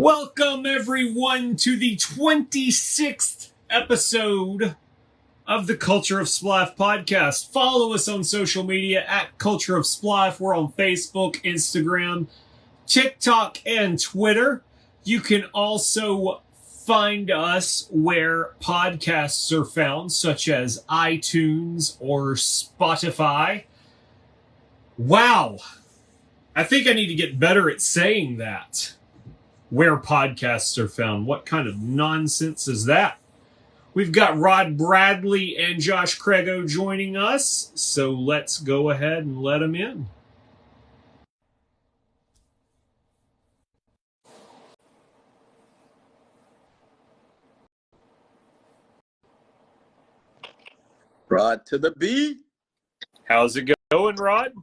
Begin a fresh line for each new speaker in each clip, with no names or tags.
Welcome, everyone, to the 26th episode of the Culture of Splife podcast. Follow us on social media at Culture of Splife. We're on Facebook, Instagram, TikTok, and Twitter. You can also find us where podcasts are found, such as iTunes or Spotify. Wow. I think I need to get better at saying that. Where podcasts are found. What kind of nonsense is that? We've got Rod Bradley and Josh Crego joining us, so let's go ahead and let them in.
Rod to the B.
How's it going, Rod?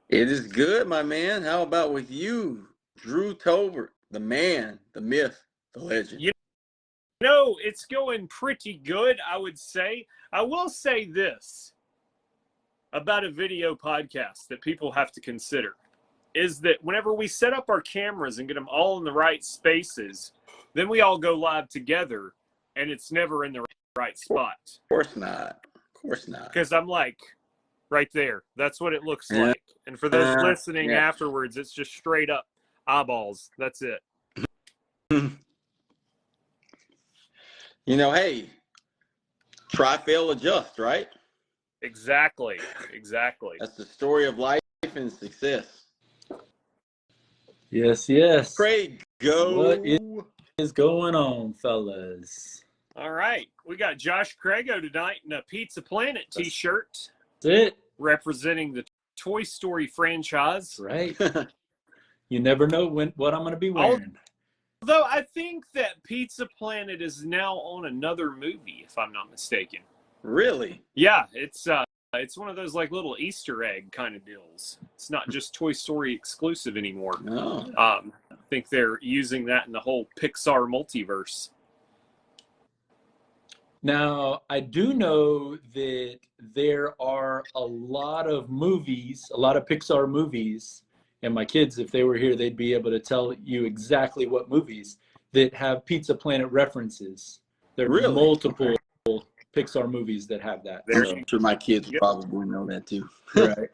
It is good, my man. How about with you, Drew Tolbert, the man, the myth, the legend?
You know, it's going pretty good, I would say. I will say this about a video podcast that people have to consider is that whenever we set up our cameras and get them all in the right spaces, then we all go live together and it's never in the right spot.
Of course not. Of course not.
Because I'm like, right there. That's what it looks like. And for those listening afterwards, it's just straight up eyeballs. That's it.
You know, hey, try, fail, adjust, right?
Exactly.
That's the story of life and success.
Yes.
Craig, go.
What is going on, fellas?
All right. We got Josh Crego tonight in a Pizza Planet t-shirt.
That's it.
Representing the Toy Story franchise.
Right. You never know what I'm going to be wearing.
Although I think that Pizza Planet is now on another movie, if I'm not mistaken.
Really?
Yeah, it's one of those like little Easter egg kind of deals. It's not just Toy Story exclusive anymore.
No.
I think they're using that in the whole Pixar multiverse.
Now, I do know that there are a lot of movies, a lot of Pixar movies, and my kids, if they were here, they'd be able to tell you exactly what movies that have Pizza Planet references. There are multiple Pixar movies that have that.
I'm sure my kids probably know that too.
Right.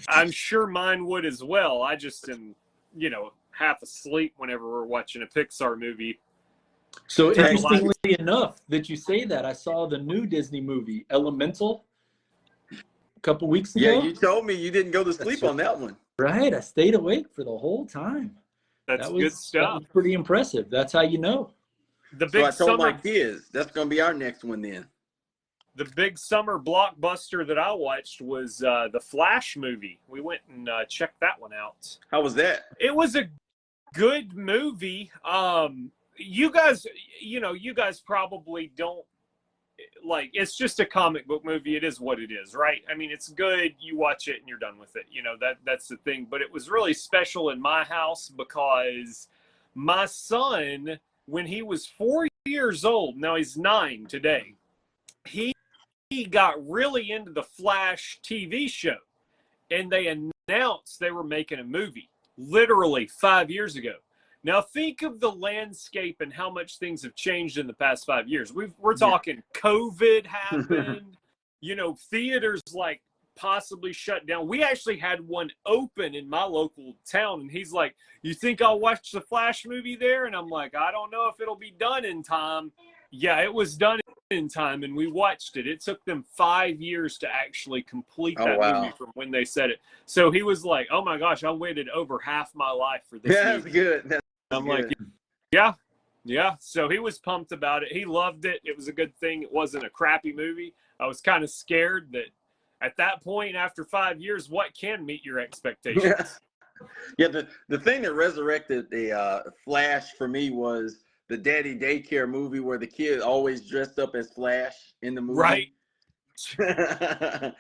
I'm sure mine would as well. I just am, half asleep whenever we're watching a Pixar movie.
So interestingly enough that you say that, I saw the new Disney movie, Elemental, a couple weeks ago.
Yeah, you told me you didn't go to sleep on that one.
Right. I stayed awake for the whole time.
That's good stuff.
That was pretty impressive. That's how you know.
So I told my kids, that's going to be our next one then.
The big summer blockbuster that I watched was the Flash movie. We went and checked that one out.
How was that?
It was a good movie. You guys probably don't like, it's just a comic book movie. It is what it is, right? I mean, it's good. You watch it and you're done with it. That's the thing. But it was really special in my house because my son, when he was 4 years old, now he's 9 today, he got really into the Flash TV show. And they announced they were making a movie literally 5 years ago. Now, think of the landscape and how much things have changed in the past 5 years. We're talking COVID happened, theaters like possibly shut down. We actually had one open in my local town, and he's like, "You think I'll watch the Flash movie there?" And I'm like, "I don't know if it'll be done in time." Yeah, it was done in time, and we watched it. It took them 5 years to actually complete that movie from when they said it. So he was like, "Oh my gosh, I waited over half my life for this."
That's good.
I'm like, yeah. So he was pumped about it. He loved it. It was a good thing. It wasn't a crappy movie. I was kind of scared that at that point, after 5 years, what can meet your expectations?
Yeah. The thing that resurrected the Flash for me was the Daddy Daycare movie where the kid always dressed up as Flash in the movie.
Right.
that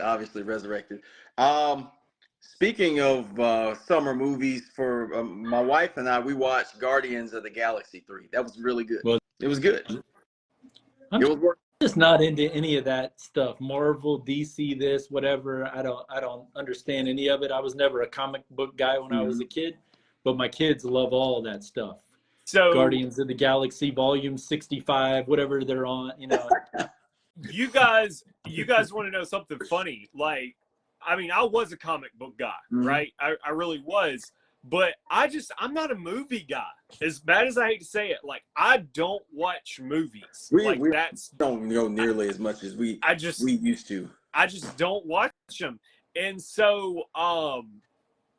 obviously resurrected. Speaking of summer movies, for my wife and I, we watched Guardians of the Galaxy 3. That was really good. It was good.
I'm just not into any of that stuff. Marvel, DC, this, whatever. I don't understand any of it. I was never a comic book guy when I was a kid. but my kids love all that stuff.
So
Guardians of the Galaxy Volume 65, whatever they're on, you know.
you guys want to know something funny? Like, I mean, I was a comic book guy, right? I really was. But I'm not a movie guy. As bad as I hate to say it, like, I don't watch movies.
We don't go nearly as much as we used to.
I just don't watch them. And so,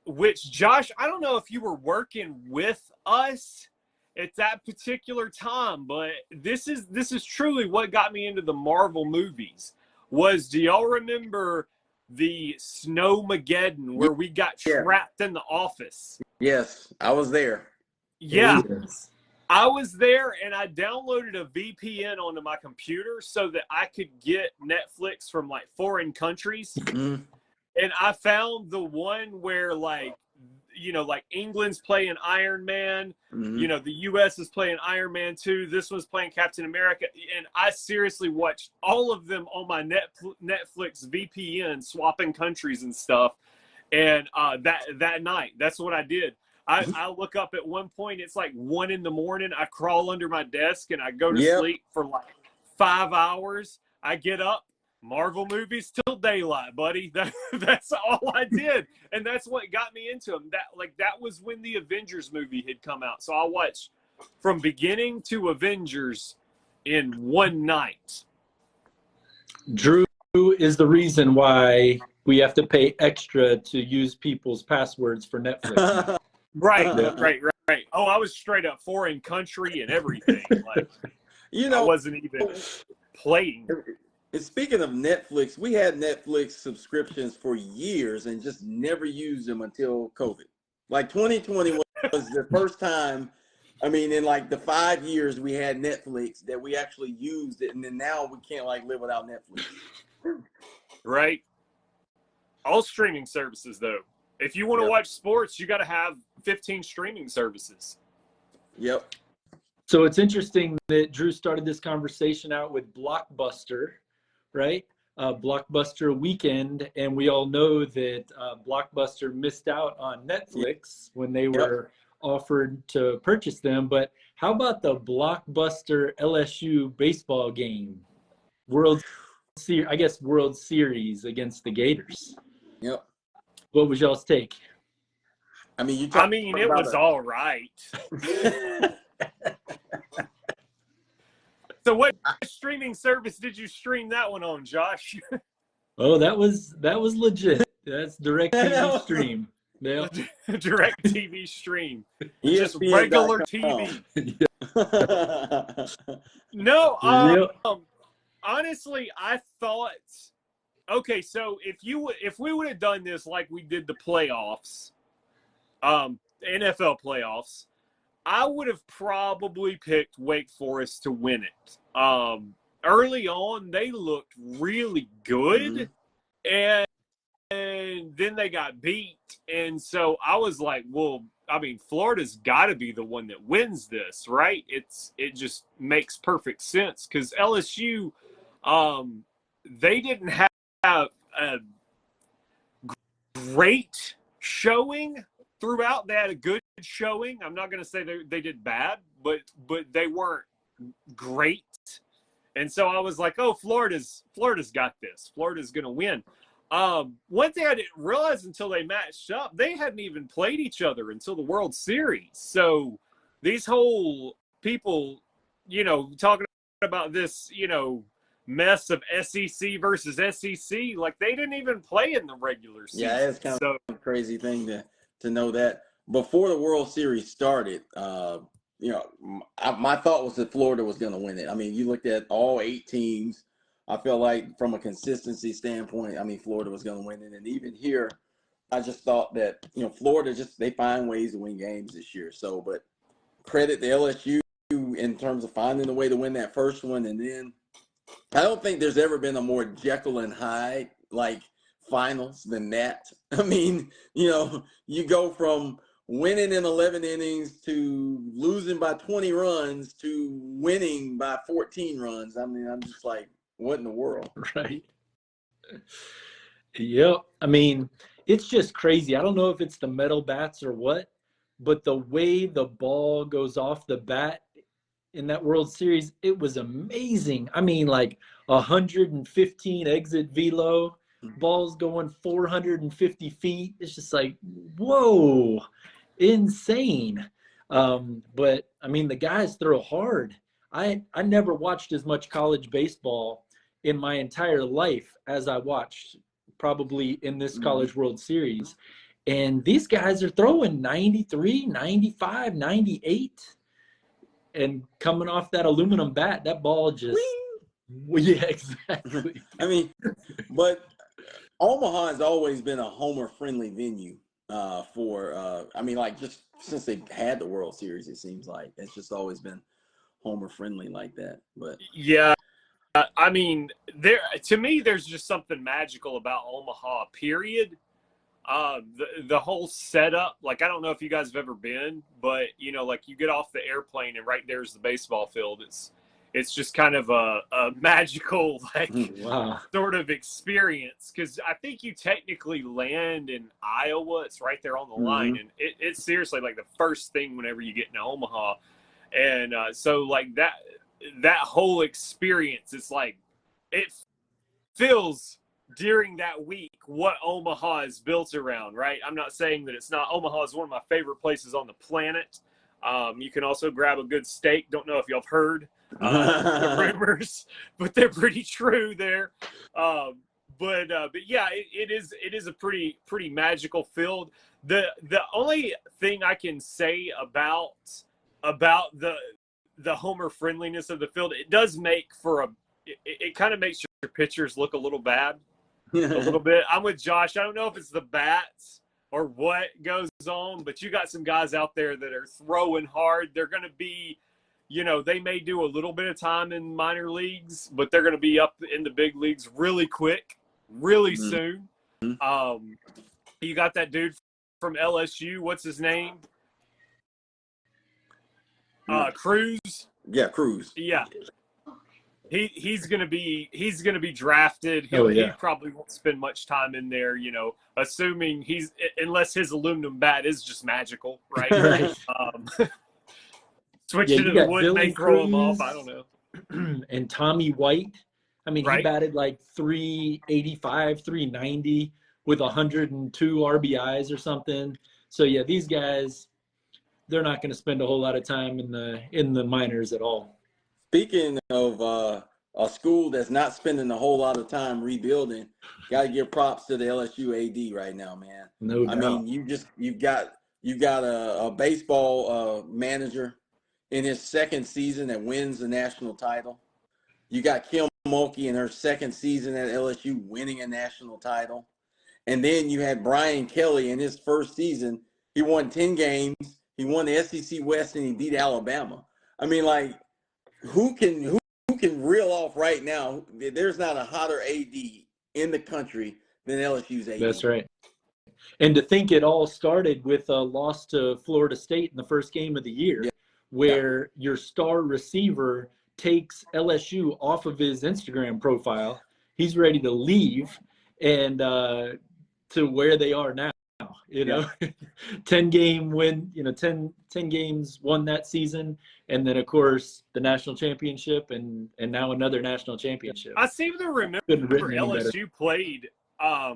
which, Josh, I don't know if you were working with us at that particular time, but this is truly what got me into the Marvel movies. Do y'all remember the Snowmageddon where we got trapped in the office?
Yes, I was there.
Yeah. Yes. I was there, and I downloaded a VPN onto my computer so that I could get Netflix from like foreign countries. And I found the one where, like, you know, like England's playing Iron Man, you know, the US is playing Iron Man 2, this was playing Captain America, and I seriously watched all of them on my Netflix VPN, swapping countries and stuff. And that night, that's what I did. I look up at one point, it's like 1 a.m. I crawl under my desk and I go to sleep for like 5 hours. I get up, Marvel movies till daylight, buddy. That's all I did. And that's what got me into them. That was when the Avengers movie had come out. So I watched from beginning to Avengers in one night.
Drew is the reason why we have to pay extra to use people's passwords for Netflix.
Right. Oh, I was straight up foreign country and everything. Like, you know, I wasn't even playing.
And speaking of Netflix, we had Netflix subscriptions for years and just never used them until COVID. Like 2020 was the first time, I mean, in like the 5 years we had Netflix that we actually used it. And then now we can't like live without Netflix.
Right. All streaming services, though. If you want to watch sports, you got to have 15 streaming services.
Yep.
So it's interesting that Drew started this conversation out with Blockbuster, right? Blockbuster weekend, and we all know that Blockbuster missed out on Netflix when they were offered to purchase them. But how about the Blockbuster LSU baseball game? World Series against the Gators.
Yep.
What was y'all's take?
I mean,
it was all right. So what streaming service did you stream that one on, Josh?
Oh, that was legit. That's direct TV stream. Yeah.
Direct TV stream. Just regular TV. No, honestly, I thought, okay, so if we would have done this like we did the playoffs, NFL playoffs, I would have probably picked Wake Forest to win it. Early on, they looked really good, and then they got beat. And so I was like, well, I mean, Florida's got to be the one that wins this, right? It just makes perfect sense because LSU, they didn't have a great showing throughout. They had a good showing. I'm not going to say they did bad, but they weren't great. And so I was like, oh, Florida's got this. Florida's going to win. One thing I didn't realize until they matched up, they hadn't even played each other until the World Series. So these whole people, you know, talking about this, you know, mess of SEC versus SEC, like they didn't even play in the regular season.
Yeah, it's kind of a crazy thing to know that before the World Series started. You know, my thought was that Florida was going to win it. I mean, you looked at all 8 teams. I feel like from a consistency standpoint, I mean, Florida was going to win it. And even here, I just thought that, you know, Florida they find ways to win games this year. So, but credit to LSU in terms of finding a way to win that first one. And then I don't think there's ever been a more Jekyll and Hyde like finals than that. I mean, you know, you go from winning in 11 innings to losing by 20 runs to winning by 14 runs. I mean, I'm just like, what in the world?
Right. Yep. I mean, it's just crazy. I don't know if it's the metal bats or what, but the way the ball goes off the bat in that World Series, it was amazing. I mean, like 115 exit velo, balls going 450 feet. It's just like, whoa, insane. But I mean, the guys throw hard. I never watched as much college baseball in my entire life as I watched probably in this College World Series. And these guys are throwing 93, 95, 98. And coming off that aluminum bat, that ball just, yeah, exactly.
I mean, but Omaha has always been a homer-friendly venue I mean, like just since they had the World Series, it seems like it's just always been homer-friendly like that. But
yeah, I mean, to me, there's just something magical about Omaha. Period. The whole setup, like I don't know if you guys have ever been, but like you get off the airplane and right there's the baseball field. It's just kind of a magical
wow.
sort of experience, because I think you technically land in Iowa. It's right there on the line, and it's seriously like the first thing whenever you get into Omaha, and so like that whole experience, it's like it feels during that week what Omaha is built around, right? I'm not saying that it's not. Omaha is one of my favorite places on the planet. You can also grab a good steak. Don't know if y'all have heard the rumors, but they're pretty true there. But yeah, it is a pretty magical field. The only thing I can say about the homer friendliness of the field, it does make for it kind of makes your pitchers look a little bad, a little bit. I'm with Josh. I don't know if it's the bats or what goes on, but you got some guys out there that are throwing hard. They're going to be, they may do a little bit of time in minor leagues, but they're going to be up in the big leagues really quick, really soon. You got that dude from LSU. What's his name? Cruz.
Yeah, Cruz.
Yeah. He's gonna be drafted. He probably won't spend much time in there, assuming unless his aluminum bat is just magical, right?
Right.
Switching to the wood may throw him off. I don't know.
And Tommy White, I mean,
right?
He batted like 385, 390 with 102 RBIs or something. So yeah, these guys, they're not going to spend a whole lot of time in the minors at all.
Speaking of a school that's not spending a whole lot of time rebuilding, got to give props to the LSU AD right now, man.
No doubt.
I mean, you've got a baseball manager in his second season that wins the national title. You got Kim Mulkey in her second season at LSU winning a national title. And then you had Brian Kelly in his first season. He won 10 games. He won the SEC West, and he beat Alabama. I mean, like, who can reel off right now? There's not a hotter AD in the country than LSU's AD.
That's right. And to think it all started with a loss to Florida State in the first game of the year, where your star receiver takes LSU off of his Instagram profile. He's ready to leave, and to where they are now. 10-game win, 10 games won that season, and then of course the national championship, and now another national championship.
I seem to remember LSU played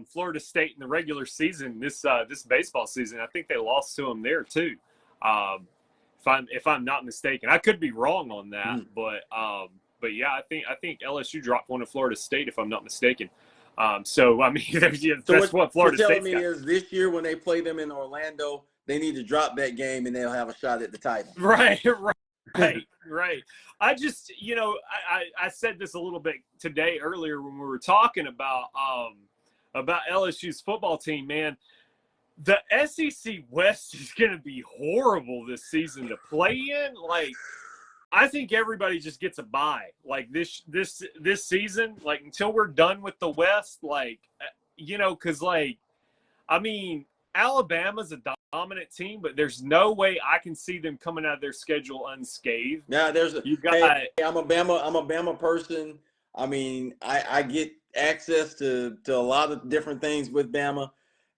Florida State in the regular season this baseball season. I think they lost to them there too, if I'm not mistaken. I could be wrong on that, but yeah, I think LSU dropped one to Florida State if I'm not mistaken. So I mean, that's what Florida State's got.
What you're telling me is this year when they play them in Orlando, they need to drop that game and they'll have a shot at the title.
Right. I just, I said this a little bit today earlier when we were talking about LSU's football team, man. The SEC West is going to be horrible this season to play in. Like, I think everybody just gets a bye, like this season, like until we're done with the West, like, because like, I mean, Alabama's a dominant team, but there's no way I can see them coming out of their schedule unscathed.
Yeah, I'm a Bama person. I mean, I get access to a lot of different things with Bama,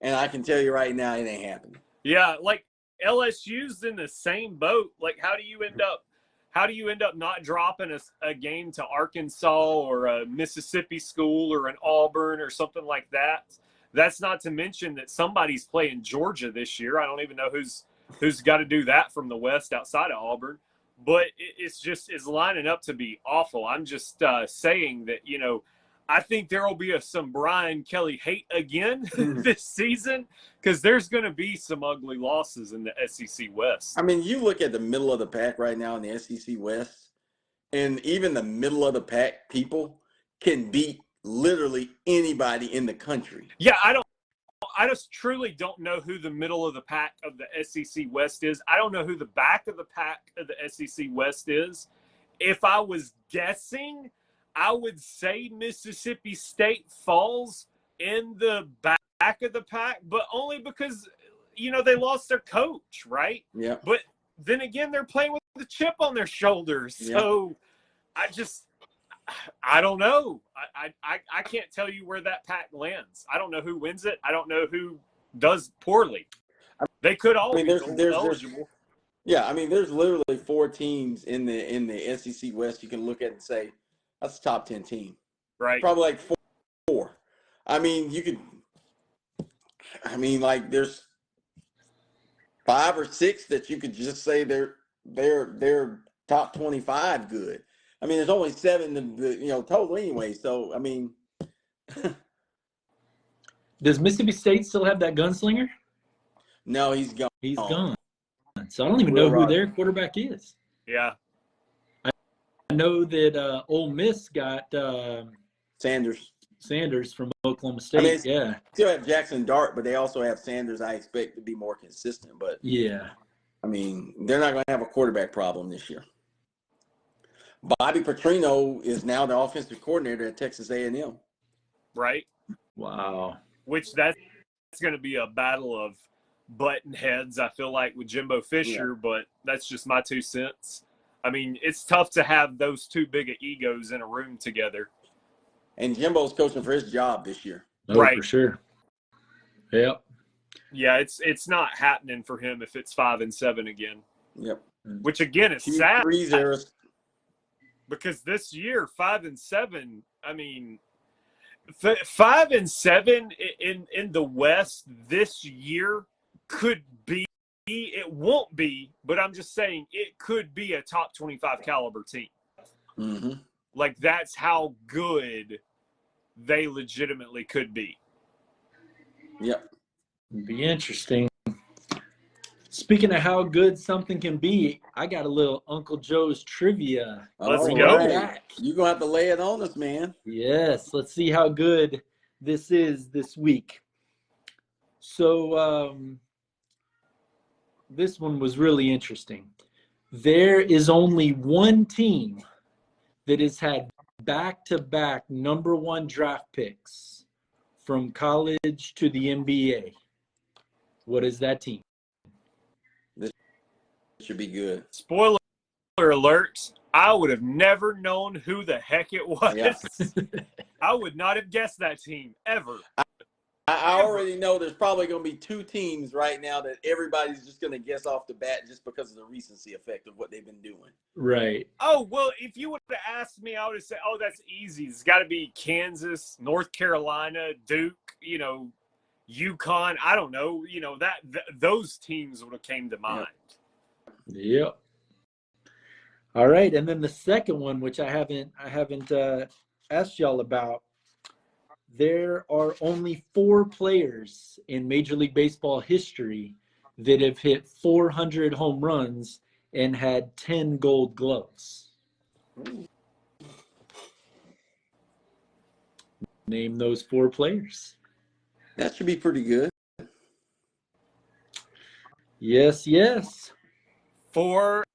and I can tell you right now, it ain't happening.
Yeah, like LSU's in the same boat. Like, how do you end up not dropping a game to Arkansas or a Mississippi school or an Auburn or something like that? That's not to mention that somebody's playing Georgia this year. I don't even know who's got to do that from the West outside of Auburn. But it's lining up to be awful. I'm just saying that, I think there will be some Brian Kelly hate again this season because there's going to be some ugly losses in the SEC West.
I mean, you look at the middle of the pack right now in the SEC West, and even the middle of the pack people can beat literally anybody in the country.
Yeah, I just truly don't know who the middle of the pack of the SEC West is. I don't know who the back of the pack of the SEC West is. If I was guessing, I would say Mississippi State falls in the back of the pack, but only because, they lost their coach, right?
Yeah.
But then again, they're playing with the chip on their shoulders. So I don't know. I can't tell you where that pack lands. I don't know who wins it. I don't know who does poorly. They could all be eligible.
There's literally 4 teams in the SEC West you can look at and say that's a top 10 team.
Right.
Probably like 4. There's 5 or 6 that you could just say they're top 25 good. There's only 7 total anyway. So,
Does Mississippi State still have that gunslinger?
No, he's gone.
He's gone. So I don't even know who their quarterback is.
Yeah.
I know that Ole Miss got Sanders from Oklahoma State.
Still have Jackson Dart, but they also have Sanders. I expect to be more consistent. But
yeah,
they're not going to have a quarterback problem this year. Bobby Petrino is now the offensive coordinator at Texas A&M.
Right.
Wow.
Which that's going to be a battle of button heads, I feel like, with Jimbo Fisher, but that's just my 2 cents. It's tough to have those 2 big egos in a room together.
And Jimbo's coaching for his job this year.
Oh, right. For sure. Yep.
Yeah, it's not happening for him if it's 5-7 again.
Yep.
Which again is sad. Because this year, 5-7, 5-7 in the West this year could be, it won't be, but I'm just saying it could be a top 25 caliber team.
Mm-hmm.
Like, that's how good they legitimately could be.
Yep.
It'd be interesting. Speaking of how good something can be, I got a little Uncle Joe's trivia.
Let's go.
Right. You're going to have to lay it on us, man.
Yes. Let's see how good this is this week. So this one was really interesting. There is only one team that has had back-to-back number 1 draft picks from college to the NBA. What is that team?
This should be good.
Spoiler alert, I would have never known who the heck it was. Yeah. I would not have guessed that team ever.
I already know there's probably going to be 2 teams right now that everybody's just going to guess off the bat just because of the recency effect of what they've been doing.
Right.
Oh, well, if you would have asked me, I would have said, oh, that's easy. It's got to be Kansas, North Carolina, Duke, UConn. I don't know. Those teams would have came to mind.
Yep. All right, and then the second one, which I haven't asked y'all about. There are only 4 players in Major League Baseball history that have hit 400 home runs and had 10 Gold Gloves. Ooh. Name those 4 players.
That should be pretty good.
Yes.
400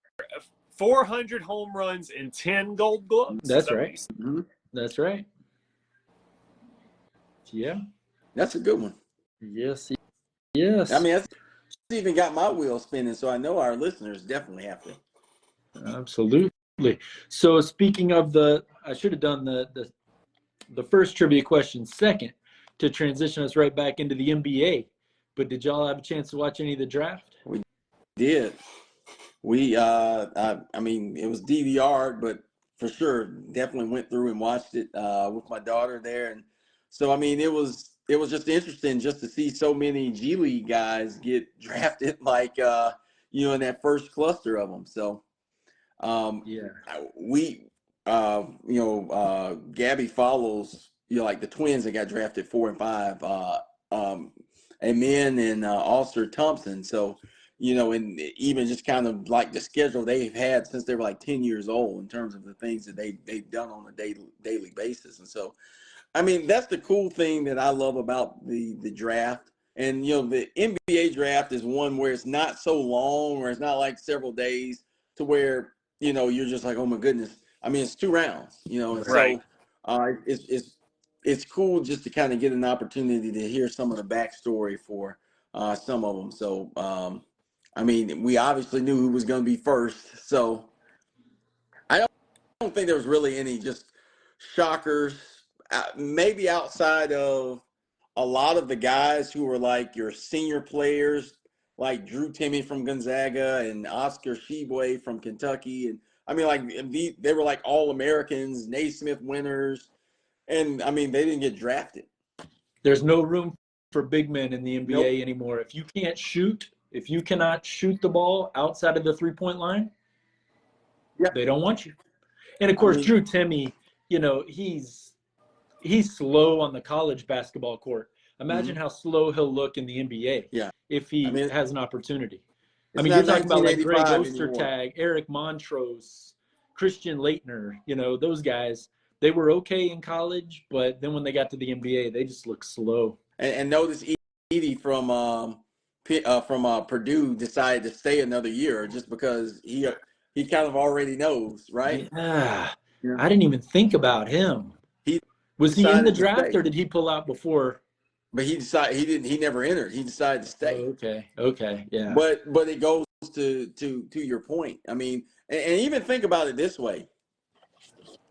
home runs and 10 Gold Gloves.
That's right. Mm-hmm. That's right. Yeah.
That's a good one.
Yes.
That's even got my wheel spinning, so I know our listeners definitely have to.
Absolutely. So speaking of I should have done the first trivia question second to transition us right back into the NBA. But did y'all have a chance to watch any of the draft?
did. We, I mean, it was DVR'd, but for sure, definitely went through and watched it with my daughter there, and so I mean, it was just interesting just to see so many G League guys get drafted, like in that first cluster of them. So
Yeah.
we, Gabby follows, like the twins that got drafted 4 and 5, Amen and Ulster Thompson. So, and even just kind of like the schedule they've had since they were like 10 years old in terms of the things that they've done on a daily basis. And so, I mean, that's the cool thing that I love about the draft. And the NBA draft is one where it's not so long, or it's not like several days to where you're just like, oh my goodness. I mean, it's 2 rounds, and
Right.
so it's cool just to kind of get an opportunity to hear some of the backstory for some of them. So I mean, we obviously knew who was going to be first, so I don't think there was really any just shockers. Maybe outside of a lot of the guys who were like your senior players, like Drew Timmy from Gonzaga and Oscar Sheboy from Kentucky, and I mean, like they were like all Americans, Naismith winners, and I mean they didn't get drafted.
There's no room for big men in the
Nope.
NBA anymore. If you can't shoot, if you cannot shoot the ball outside of the 3-point line, they don't want you. And of course, Drew Timmy, he's slow on the college basketball court. Imagine how slow he'll look in the NBA if he has an opportunity. I mean, you're talking about like Greg Ostertag, Eric Montrose, Christian Laettner, those guys. They were okay in college, but then when they got to the NBA, they just look slow.
And notice Edie from Purdue decided to stay another year just because he kind of already knows, right?
Yeah. I didn't even think about him. Was he in the draft or did he pull out before?
But he decided he never entered. He decided to stay.
Oh, okay, yeah.
But it goes to your point. I mean, and even think about it this way: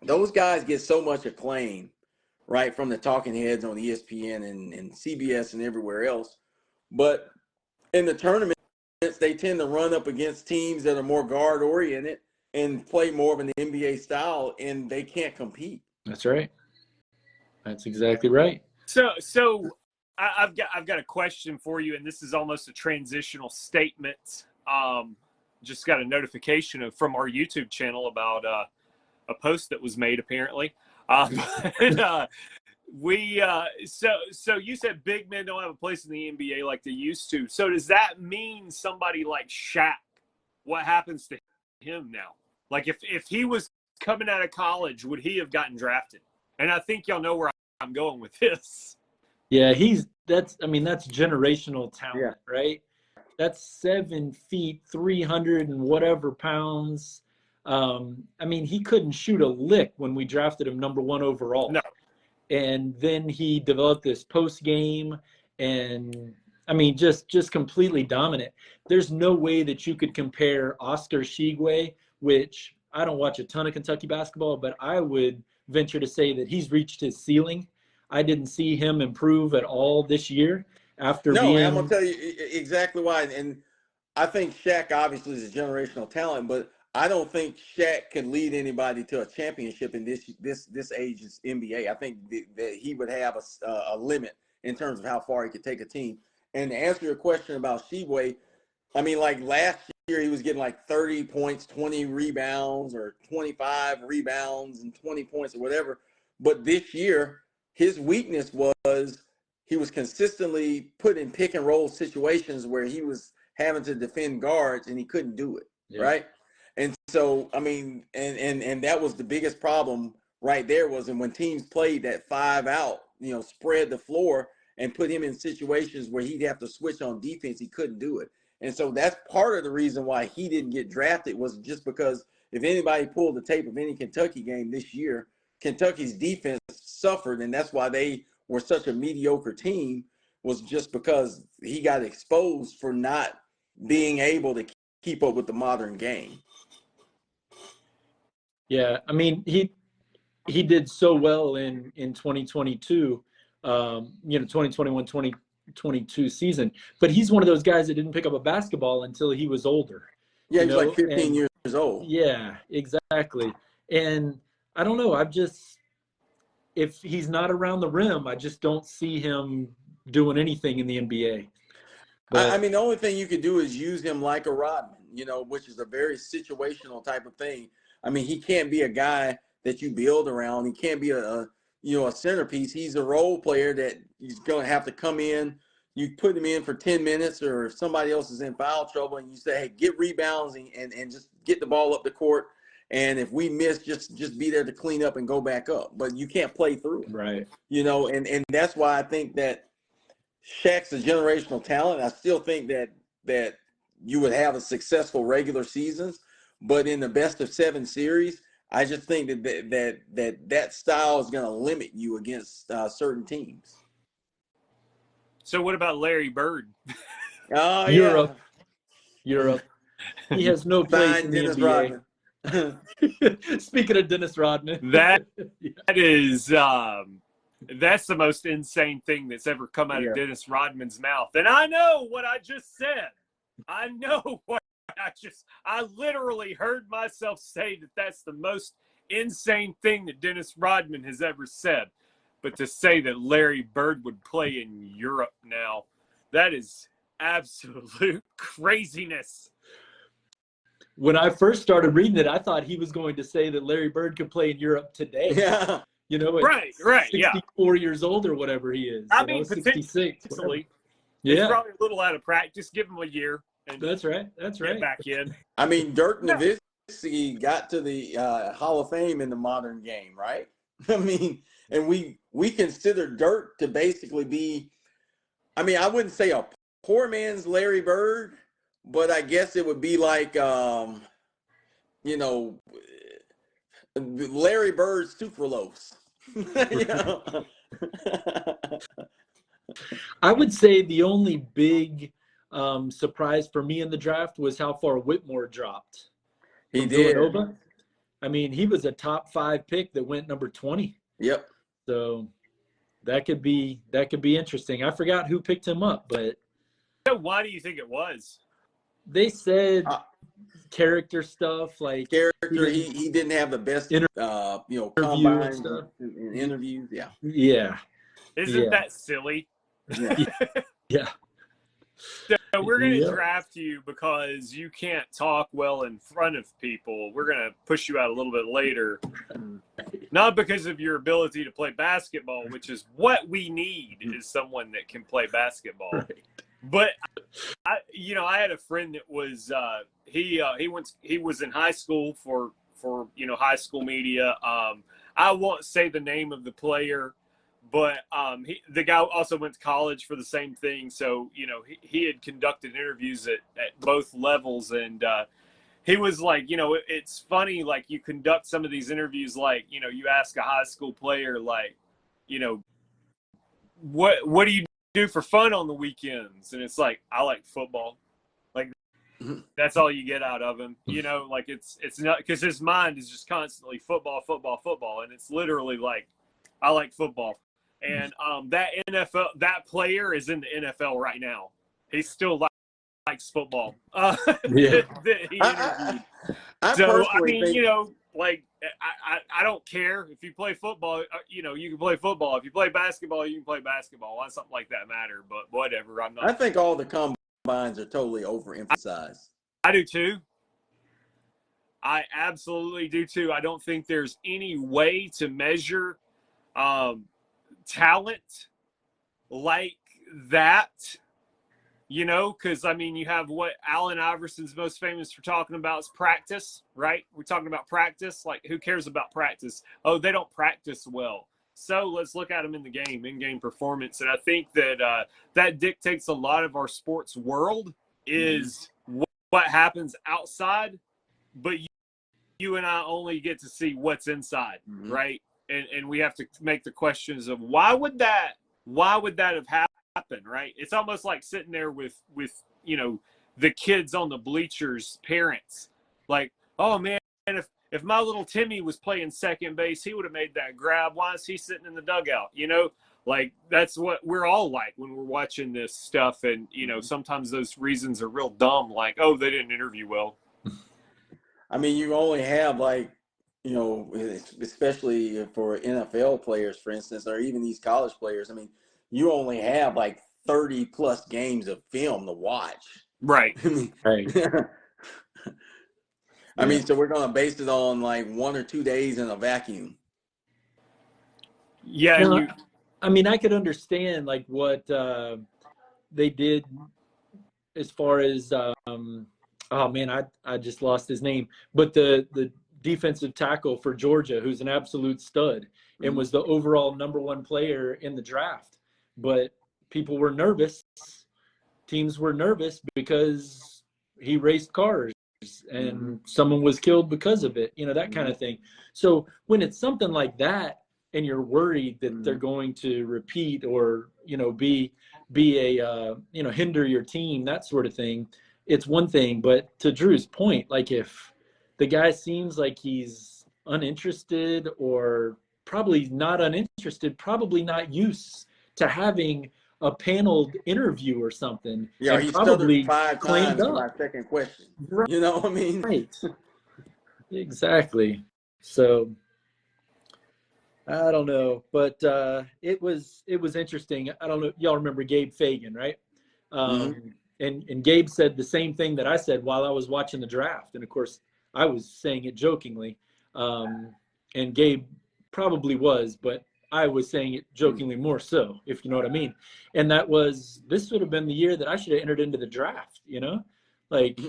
those guys get so much acclaim, right, from the talking heads on ESPN and CBS and everywhere else. But in the tournaments, they tend to run up against teams that are more guard oriented and play more of an NBA style, and they can't compete.
That's right. That's exactly right.
So I've got a question for you, and this is almost a transitional statement. Just got a notification from our YouTube channel about a post that was made apparently. So you said big men don't have a place in the NBA like they used to. So does that mean somebody like Shaq? What happens to him now? Like if he was coming out of college, would he have gotten drafted? And I think y'all know where I'm going with this.
Yeah, that's generational talent, right? That's 7 feet, 300 and whatever pounds. I mean, he couldn't shoot a lick when we drafted him number 1 overall.
No.
And then he developed this post game, and I mean, just completely dominant. There's no way that you could compare Oscar Shigwe, which I don't watch a ton of Kentucky basketball, but I would venture to say that he's reached his ceiling. I didn't see him improve at all this year after being.
No, I'm gonna tell you exactly why. And I think Shaq obviously is a generational talent, but I don't think Shaq can lead anybody to a championship in this age's NBA. I think that he would have a limit in terms of how far he could take a team. And to answer your question about Sheboy, I mean, like last year he was getting like 30 points, 20 rebounds, or 25 rebounds and 20 points or whatever. But this year, his weakness was he was consistently put in pick and roll situations where he was having to defend guards and he couldn't do it, right? And so, I mean, and that was the biggest problem right there was when teams played that 5 out, spread the floor and put him in situations where he'd have to switch on defense, he couldn't do it. And so that's part of the reason why he didn't get drafted was just because if anybody pulled the tape of any Kentucky game this year, Kentucky's defense suffered, and that's why they were such a mediocre team was just because he got exposed for not being able to keep up with the modern game.
Yeah, I mean, he did so well in 2022, 2021, 22 season, but he's one of those guys that didn't pick up a basketball until he was older.
Yeah, he was like 15 years old.
Yeah, exactly. And I don't know. If he's not around the rim, I just don't see him doing anything in the NBA. But
I mean, the only thing you could do is use him like a Rodman, which is a very situational type of thing. I mean, he can't be a guy that you build around. He can't be a centerpiece. He's a role player that he's going to have to come in. You put him in for 10 minutes, or if somebody else is in foul trouble, and you say, hey, get rebounds and just get the ball up the court. And if we miss, just be there to clean up and go back up. But you can't play through it.
Right.
And that's why I think that Shaq's a generational talent. I still think that you would have a successful regular seasons, but in the best of 7 series, I just think that style is going to limit you against certain teams.
So what about Larry Bird?
Oh,
Europe.
yeah.
Europe. He has no place
Fine,
in the
Dennis
NBA.
Rodman.
Speaking of Dennis Rodman.
That is that's the most insane thing that's ever come out of Dennis Rodman's mouth. And I know what I just said. I know what I literally heard myself say that that's the most insane thing that Dennis Rodman has ever said. But to say that Larry Bird would play in Europe now, that is absolute craziness.
When I first started reading it, I thought he was going to say that Larry Bird could play in Europe today.
Yeah.
Right,
64 years old or whatever he is.
I mean,
66.
He's probably a little out of practice. Give him a year. And
That's right.
Get back in.
I mean, Dirk Nowitzki got to the Hall of Fame in the modern game, right? I mean, and we consider Dirk to basically be, I mean, I wouldn't say a poor man's Larry Bird, but I guess it would be like, Larry Bird's sucralose.
I would say the only big surprise for me in the draft was how far Whitmore dropped.
He did.
Villanova. I mean, he was a top 5 pick that went number 20.
Yep.
So that could be interesting. I forgot who picked him up, but
So why do you think it was?
they said character stuff, like
Character. He didn't have the best combines and interviews. Yeah.
Yeah.
Isn't that silly?
Yeah.
Yeah.
So we're going to draft you because you can't talk well in front of people. We're going to push you out a little bit later. Not because of your ability to play basketball, which is what we need, is someone that can play basketball.
Right.
But I had a friend that was he was in high school for high school media. I won't say the name of the player, but the guy also went to college for the same thing. So he had conducted interviews at both levels, and he was like, it's funny, like you conduct some of these interviews, like you ask a high school player, like what do you do for fun on the weekends? And it's like, I like football. Like that's all you get out of him, like it's not, because his mind is just constantly football. And it's literally like, I like football. And that player is in the NFL right now. He still likes football. That he interviewed. I mean, I don't care if you play football. You can play football. If you play basketball, you can play basketball. Why something like that matter? But whatever.
I think all the combines are totally overemphasized.
I do too. I absolutely do too. I don't think there's any way to measure talent like that. Because I mean, you have what Allen Iverson's most famous for talking about is practice, right? We're talking about practice. Like, who cares about practice? Oh, they don't practice well. So let's look at them in the game, in-game performance. And I think that that dictates a lot of our sports world is what happens outside, but you and I only get to see what's inside, right? And we have to make the questions of why would that have happened, right? It's almost like sitting there with the kids on the bleachers, parents, like, oh man, if my little Timmy was playing second base, he would have made that grab. Why is he sitting in the dugout? Like, that's what we're all like when we're watching this stuff. And, you know, sometimes those reasons are real dumb, like, oh, they didn't interview well.
I mean, you only have like, you know, especially for NFL players, for instance, or even these college players. I mean, you only have like 30 plus games of film to watch.
Right.
I mean,
Right.
I mean, so we're going to base it on like 1 or 2 days in a vacuum.
Yeah.
No,
And
I mean, I could understand like what they did as far as oh man, I just lost his name, but the defensive tackle for Georgia, who's an absolute stud and was the overall #1 player in the draft. But people were nervous. Teams were nervous because he raced cars and someone was killed because of it, you know, that kind of thing. So when it's something like that and you're worried that they're going to repeat or, you know, be a you know, hinder your team, that sort of thing, it's one thing. But to Drew's point, like if the guy seems like he's uninterested or probably not uninterested, probably not used to having a paneled interview or something,
Yeah,
and
he stuttered
probably
5 times
clammed
to my
up.
second question.
Right.
You know what I mean?
Exactly. So I don't know, but it was interesting. I don't know. Y'all remember Gabe Fagan, right? And Gabe said the same thing that I said while I was watching the draft, and of course I was saying it jokingly, and Gabe probably was, but I was saying it jokingly more so, if you know what I mean. And that was, this would have been the year that I should have entered into the draft. You know, like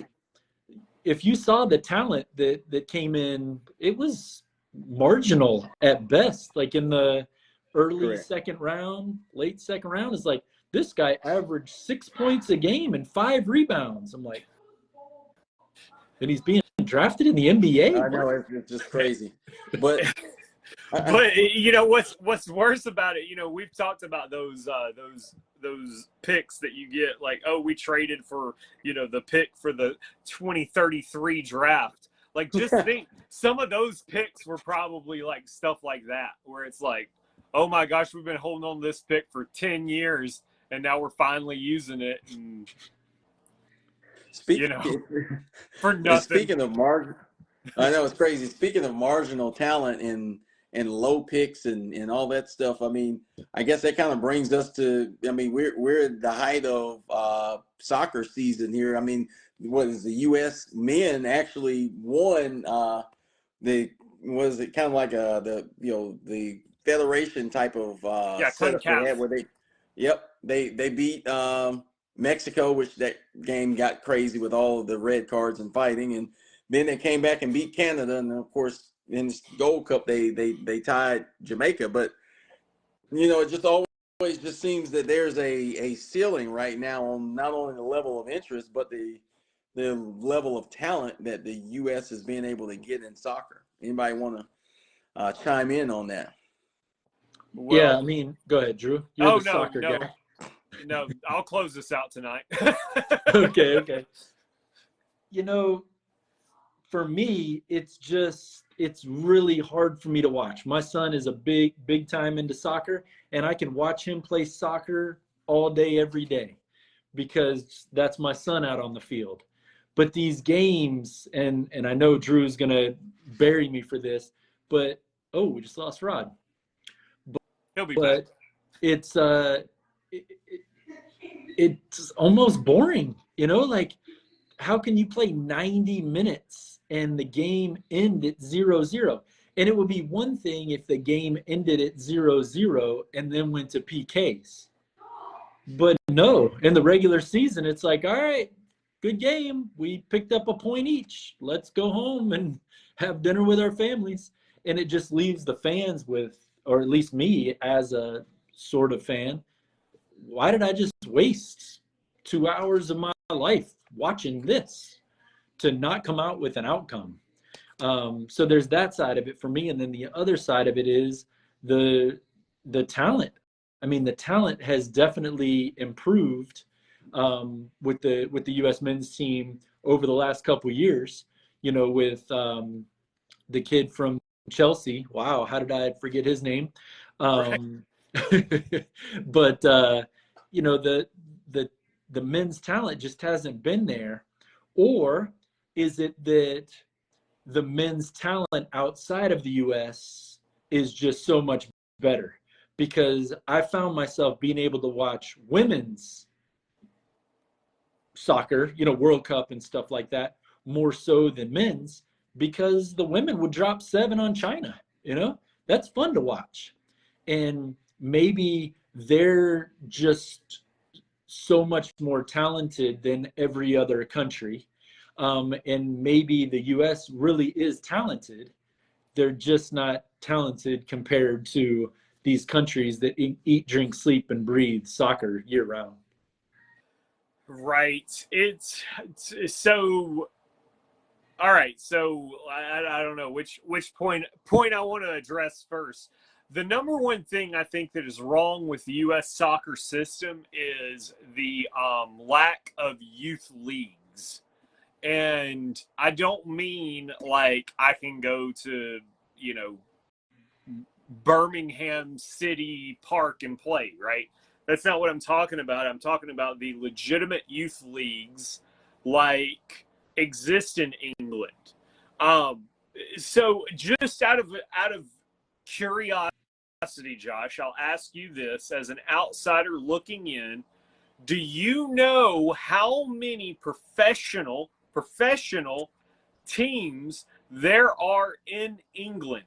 if you saw the talent that came in, it was marginal at best. Like in the early
Correct.
second round, late second round, is like, this guy averaged 6 points a game and 5 rebounds. I'm like, and he's being drafted in the NBA.
I know, it's just crazy. But
but you know what's worse about it, you know, we've talked about those picks that you get, like, oh, we traded for, you know, the pick for the 2033 draft. Like, just think, some of those picks were probably like stuff like that, where it's like, oh my gosh, we've been holding on to this pick for 10 years and now we're finally using it, and you know, for nothing.
Speaking of I know it's crazy. Speaking of marginal talent and low picks and all that stuff, I mean, I guess that kind of brings us to, I mean, we're at the height of soccer season here. I mean, what is the U.S. men actually won was it kind of like the, you know, the federation type of setup they had where they beat Mexico, which that game got crazy with all of the red cards and fighting, and then they came back and beat Canada, and of course in the Gold Cup they tied Jamaica. But you know, it just always just seems that there's a ceiling right now on not only the level of interest but the level of talent that the U.S. is being able to get in soccer. Anybody want to chime in on that?
Well, yeah, I mean, go ahead, Drew. You're the soccer guy.
No, I'll close this out tonight.
Okay. You know, for me, it's really hard for me to watch. My son is a big time into soccer, and I can watch him play soccer all day, every day, because that's my son out on the field. But these games, and I know Drew's going to bury me for this, but, oh, we just lost Rod.
He'll be back.
It's it's almost boring, you know, like, how can you play 90 minutes and the game end at 0-0? And it would be one thing if the game ended at 0-0 and then went to PKs. But no, in the regular season, it's like, all right, good game. We picked up a point each. Let's go home and have dinner with our families. And it just leaves the fans with, or at least me as a sort of fan, why did I just waste 2 hours of my life watching this to not come out with an outcome? So there's that side of it for me. And then the other side of it is the talent. I mean, the talent has definitely improved with the U.S. men's team over the last couple of years, you know, with the kid from Chelsea. Wow, how did I forget his name?
Right.
But you know, the the men's talent just hasn't been there. Or is it that the men's talent outside of the US is just so much better? Because I found myself being able to watch women's soccer, you know, World Cup and stuff like that, more so than men's, because the women would drop 7 on China. You know, that's fun to watch. And maybe they're just so much more talented than every other country. And maybe the US really is talented. They're just not talented compared to these countries that eat, drink, sleep, and breathe soccer year round.
Right. It's so. All right. So I don't know which point I want to address first. The number one thing I think that is wrong with the U.S. soccer system is the lack of youth leagues. And I don't mean like I can go to, you know, Birmingham City Park and play, right? That's not what I'm talking about. I'm talking about the legitimate youth leagues like exist in England. Um, so just out of curiosity, Josh, I'll ask you this as an outsider looking in. Do you know how many professional teams there are in England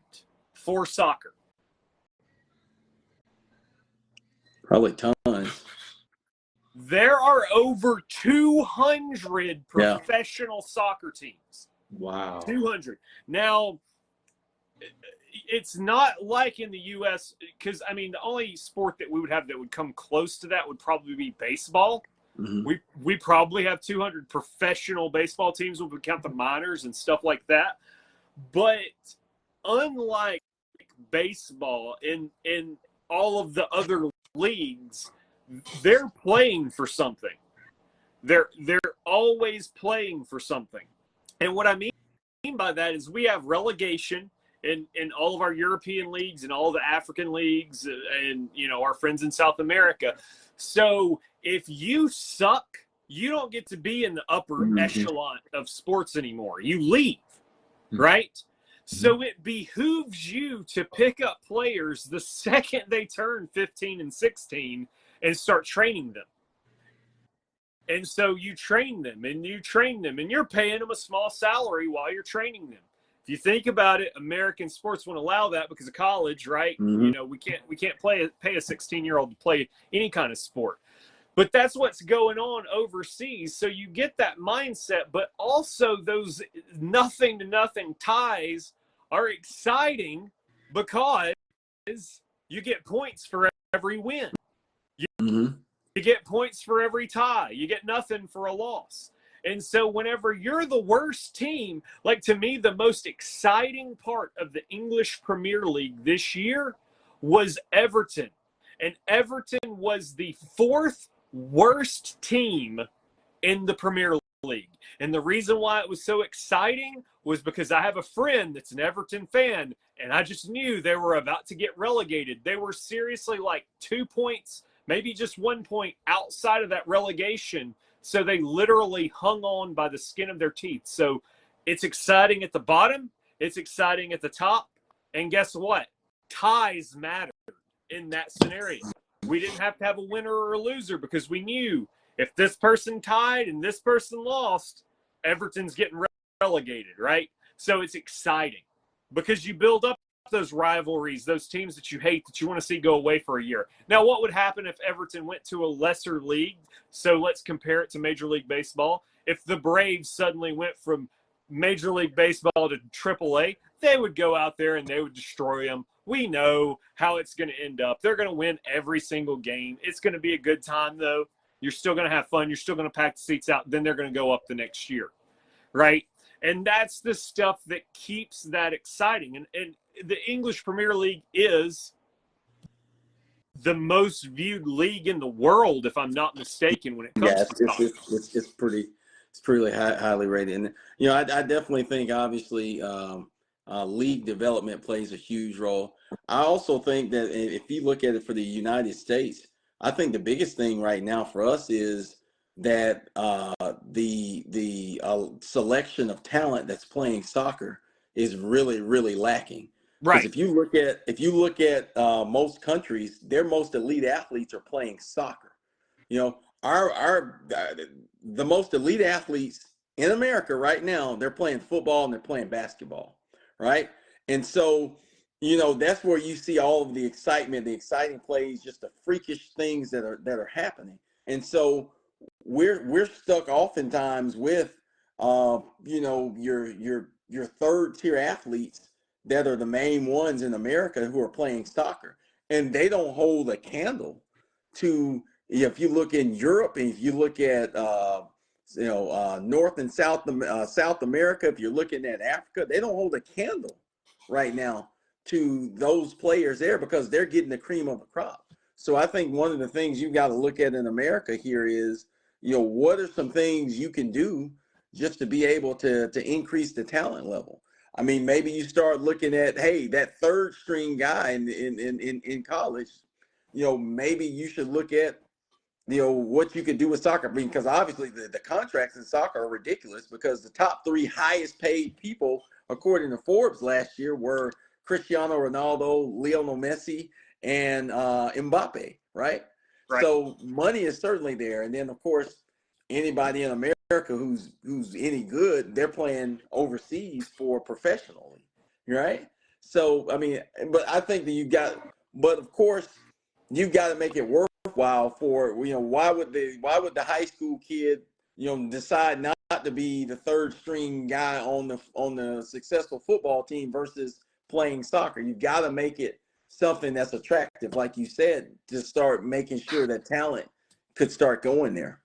for soccer?
Probably tons.
There are over 200
Yeah.
professional soccer teams.
Wow.
200. Now, it's not like in the U.S. because, I mean, the only sport that we would have that would come close to that would probably be baseball.
Mm-hmm.
We probably have 200 professional baseball teams when we count the minors and stuff like that. But unlike baseball, in all of the other leagues, they're playing for something. They're always playing for something. And what I mean by that is we have relegation in all of our European leagues and all the African leagues and, you know, our friends in South America. So if you suck, you don't get to be in the upper echelon of sports anymore. You leave, right? So it behooves you to pick up players the second they turn 15 and 16 and start training them. And so you train them and you're paying them a small salary while you're training them. If you think about it, American sports won't allow that because of college, right?
Mm-hmm.
You know, we can't pay a 16-year-old to play any kind of sport. But that's what's going on overseas. So you get that mindset, but also those nothing to nothing ties are exciting because you get points for every win. You get points for every tie. You get nothing for a loss. And so whenever you're the worst team, like to me, the most exciting part of the English Premier League this year was Everton. And Everton was the 4th worst team in the Premier League. And the reason why it was so exciting was because I have a friend that's an Everton fan, and I just knew they were about to get relegated. They were seriously like 2 points, maybe just 1 point outside of that relegation. So they literally hung on by the skin of their teeth. So it's exciting at the bottom. It's exciting at the top. And guess what? Ties matter in that scenario. We didn't have to have a winner or a loser because we knew if this person tied and this person lost, Everton's getting relegated, right? So it's exciting because you build up those rivalries, those teams that you hate, that you want to see go away for a year. Now, what would happen if Everton went to a lesser league? So let's compare it to Major League Baseball. If the Braves suddenly went from Major League Baseball to AAA, they would go out there and they would destroy them. We know how it's going to end up. They're going to win every single game. It's going to be a good time, though. You're still going to have fun. You're still going to pack the seats out. Then they're going to go up the next year, right? And that's the stuff that keeps that exciting. And the English Premier League is the most viewed league in the world, if I'm not mistaken, when it comes to soccer.
It's pretty highly rated. And, you know, I definitely think, obviously, league development plays a huge role. I also think that if you look at it for the United States, I think the biggest thing right now for us is that the selection of talent that's playing soccer is really, really lacking. Because
Right.
if you look at most countries, their most elite athletes are playing soccer. You know, the most elite athletes in America right now, they're playing football and they're playing basketball, right? And so, that's where you see all of the excitement, the exciting plays, just the freakish things that are happening. And so we're stuck oftentimes with your third tier athletes that are the main ones in America who are playing soccer, and they don't hold a candle to, if you look in Europe and if you look at North and South America, if you're looking at Africa, they don't hold a candle right now to those players there because they're getting the cream of the crop. So I think one of the things you've got to look at in America here is, what are some things you can do just to be able to increase the talent level? I mean, maybe you start looking at, hey, that third string guy in college, maybe you should look at, what you could do with soccer. I mean, because obviously the contracts in soccer are ridiculous because the top three highest paid people, according to Forbes last year, were Cristiano Ronaldo, Lionel Messi, and Mbappe, right?
Right.
So money is certainly there. And then, of course, anybody in America who's any good, they're playing overseas for professionally, right? So, I mean, but I think that but of course, you've got to make it worthwhile for, why would the high school kid, decide not to be the third string guy on the successful football team versus playing soccer? You've got to make it something that's attractive, like you said, to start making sure that talent could start going there.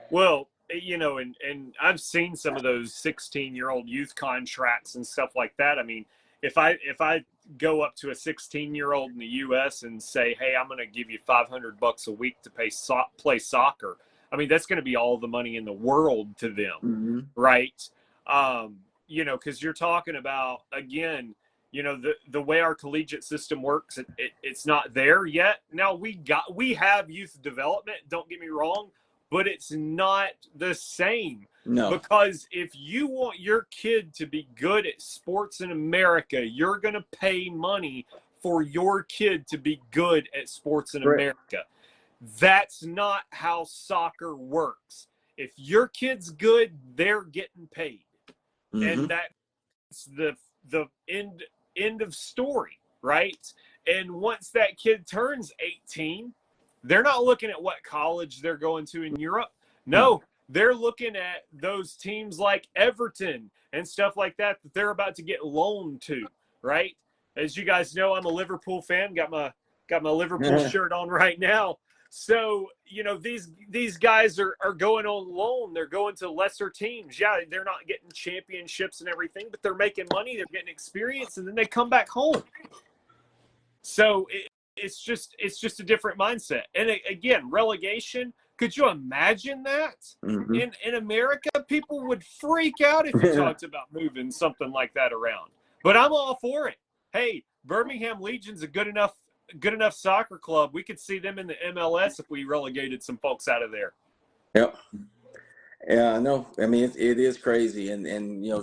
Well, and I've seen some of those 16-year-old youth contracts and stuff like that. I mean, if I go up to a 16-year-old in the U.S. and say, hey, I'm going to give you $500 a week to play soccer, I mean, that's going to be all the money in the world to them,
Mm-hmm.
right? Because you're talking about, again, the way our collegiate system works, it's not there yet. Now we have youth development, don't get me wrong, but it's not the same.
No.
Because if you want your kid to be good at sports in America, you're going to pay money for your kid to be good at sports in America. That's not how soccer works. If your kid's good, they're getting paid.
Mm-hmm.
And that's the end of story, right? And once that kid turns 18, they're not looking at what college they're going to in Europe. No, they're looking at those teams like Everton and stuff like that they're about to get loaned to, right? As you guys know, I'm a Liverpool fan. Got my Liverpool shirt on right now. So, these guys are going on loan. They're going to lesser teams. Yeah, they're not getting championships and everything, but they're making money. They're getting experience, and then they come back home. So it's just a different mindset. And again, relegation. Could you imagine that?
Mm-hmm.
In America, people would freak out if you talked about moving something like that around. But I'm all for it. Hey, Birmingham Legion's a good enough soccer club. We could see them in the MLS if we relegated some folks out of there.
Yep. Yeah, I know. I mean, it is crazy, and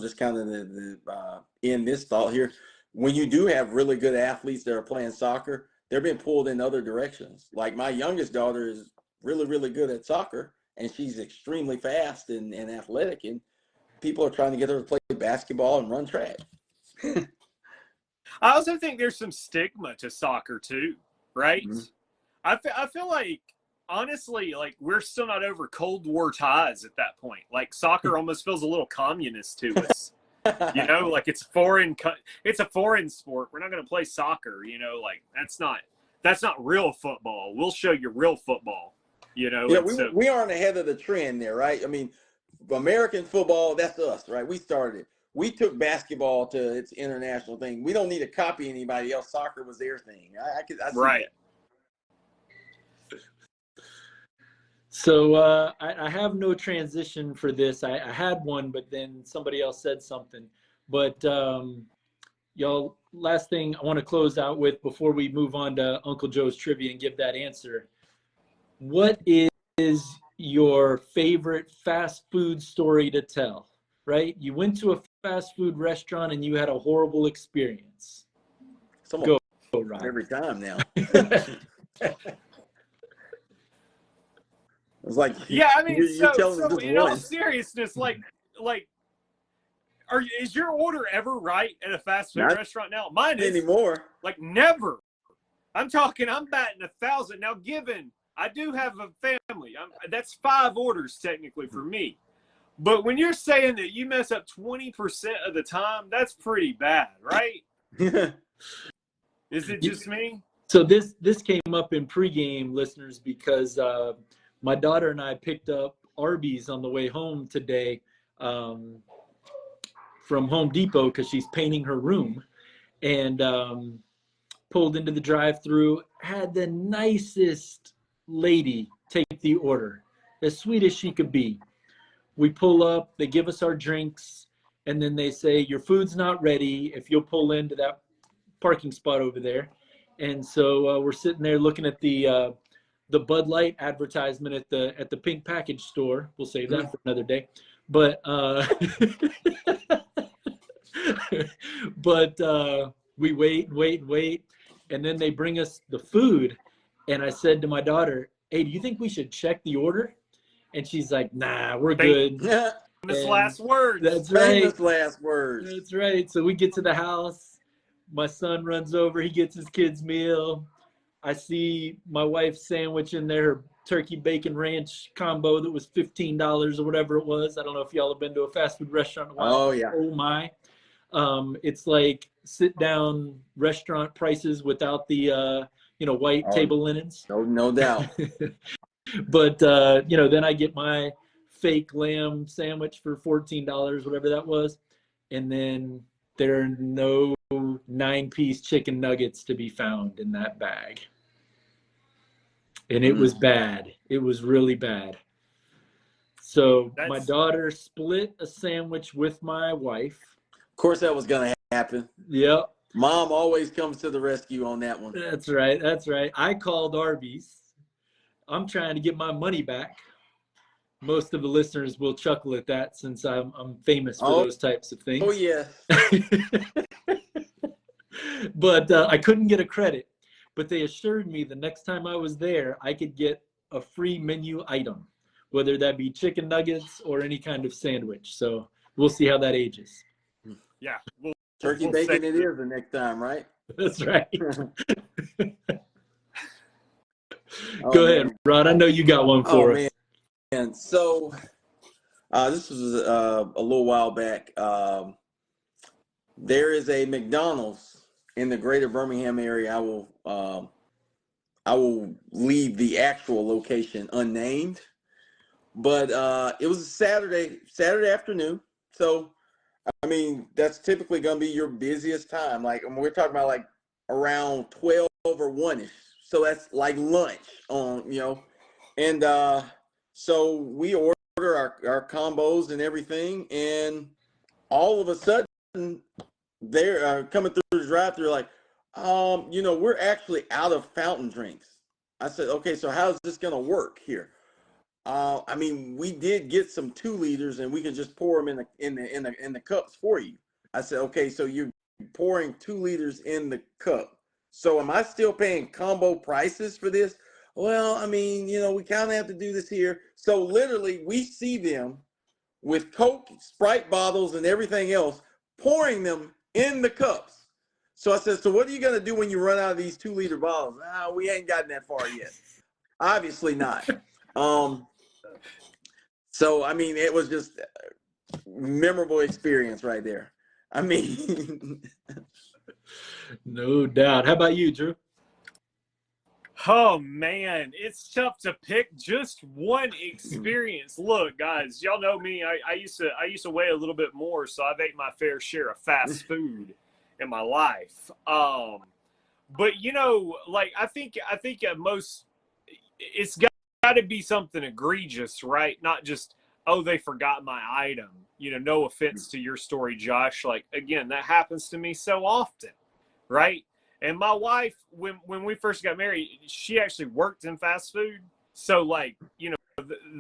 just kind of the in this thought here, when you do have really good athletes that are playing soccer, they're being pulled in other directions. Like my youngest daughter is really, really good at soccer, and she's extremely fast and athletic, and people are trying to get her to play basketball and run track.
I also think there's some stigma to soccer too, right?
Mm-hmm.
I feel like, honestly, like we're still not over Cold War ties at that point. Like soccer almost feels a little communist to us. Like it's a foreign sport. We're not going to play soccer, like that's not real football. We'll show you real football,
Yeah, we aren't ahead of the trend there, right? I mean, American football, that's us, right? We started it. We took basketball to its international thing. We don't need to copy anybody else. Soccer was their thing. I see
right.
That.
So I have no transition for this. I had one, but then somebody else said something. But y'all, last thing I want to close out with before we move on to Uncle Joe's trivia and give that answer. What is your favorite fast food story to tell? Right? You went to a fast food restaurant and you had a horrible experience. Go, Rod.
Every time now. It's like,
yeah, I mean,
you're telling us just
in all
one.
seriousness, is your order ever right at a fast food restaurant now? Mine is
anymore.
Like never. I'm batting 1,000 now. Given I do have a family, that's 5 orders technically for me. But when you're saying that you mess up 20% of the time, that's pretty bad, right? Is it just me?
So this came up in pregame, listeners, because my daughter and I picked up Arby's on the way home today from Home Depot because she's painting her room, and pulled into the drive-thru. Had the nicest lady take the order, as sweet as she could be. We pull up, they give us our drinks, and then they say, your food's not ready if you'll pull into that parking spot over there. And so we're sitting there looking at the Bud Light advertisement at the pink package store. We'll save that for another day. But we wait, and then they bring us the food. And I said to my daughter, hey, do you think we should check the order? And she's like, nah, we're good.
Famous last words.
That's right.
Famous last words.
That's right. So we get to the house. My son runs over. He gets his kid's meal. I see my wife's sandwich in there, her turkey bacon ranch combo that was $15 or whatever it was. I don't know if y'all have been to a fast food restaurant in a while.
Oh, yeah.
Oh, my. It's like sit-down restaurant prices without the, white table linens.
No doubt.
But, then I get my fake lamb sandwich for $14, whatever that was. And then there are no 9-piece chicken nuggets to be found in that bag. And it was bad. It was really bad. So my daughter split a sandwich with my wife.
Of course that was going to happen.
Yep.
Mom always comes to the rescue on that one.
That's right. I called Arby's. I'm trying to get my money back. Most of the listeners will chuckle at that since I'm famous for those types of things.
Oh, yeah.
But I couldn't get a credit. But they assured me the next time I was there, I could get a free menu item, whether that be chicken nuggets or any kind of sandwich. So we'll see how that ages.
Yeah.
Turkey bacon it is the next time, right?
That's right. Go ahead, Rod. I know you got one for us.
And so this was a little while back. There is a McDonald's in the greater Birmingham area. I will leave the actual location unnamed, but it was a Saturday afternoon. So, I mean, that's typically going to be your busiest time. Like, we're talking about like around 12 or 1-ish. So that's like lunch and so we order our combos and everything, and all of a sudden they're coming through the drive-thru like, we're actually out of fountain drinks. I said, okay, so how's this gonna work here? I mean, we did get some 2 liters, and we can just pour them in the cups for you. I said, okay, so you're pouring 2 liters in the cup. So am I still paying combo prices for this? Well, I mean, we kind of have to do this here. So literally, we see them with Coke, Sprite bottles, and everything else, pouring them in the cups. So I said, so what are you going to do when you run out of these 2-liter bottles? We ain't gotten that far yet. Obviously not. So, I mean, it was just a memorable experience right there. I mean...
No doubt. How about you, Drew?
Oh, man, it's tough to pick just one experience. Look, guys, y'all know me. I used to weigh a little bit more, so I've ate my fair share of fast food in my life. But I think at most it's got to be something egregious, right? Not just oh, they forgot my item. You know, no offense to your story, Josh. Like, again, that happens to me so often, right? And my wife, when we first got married, she actually worked in fast food. So, like, you know,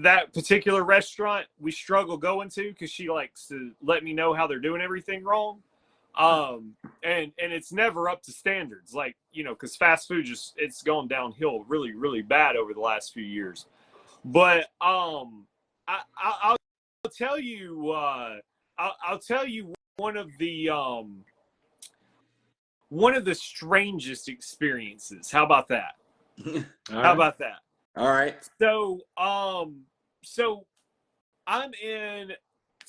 that particular restaurant we struggle going to because she likes to let me know how they're doing everything wrong. And it's never up to standards, like, you know, because fast food it's gone downhill really, really bad over the last few years. But I'll tell you I'll tell you one of the strangest experiences. How about that? How about that?
All right.
So I'm in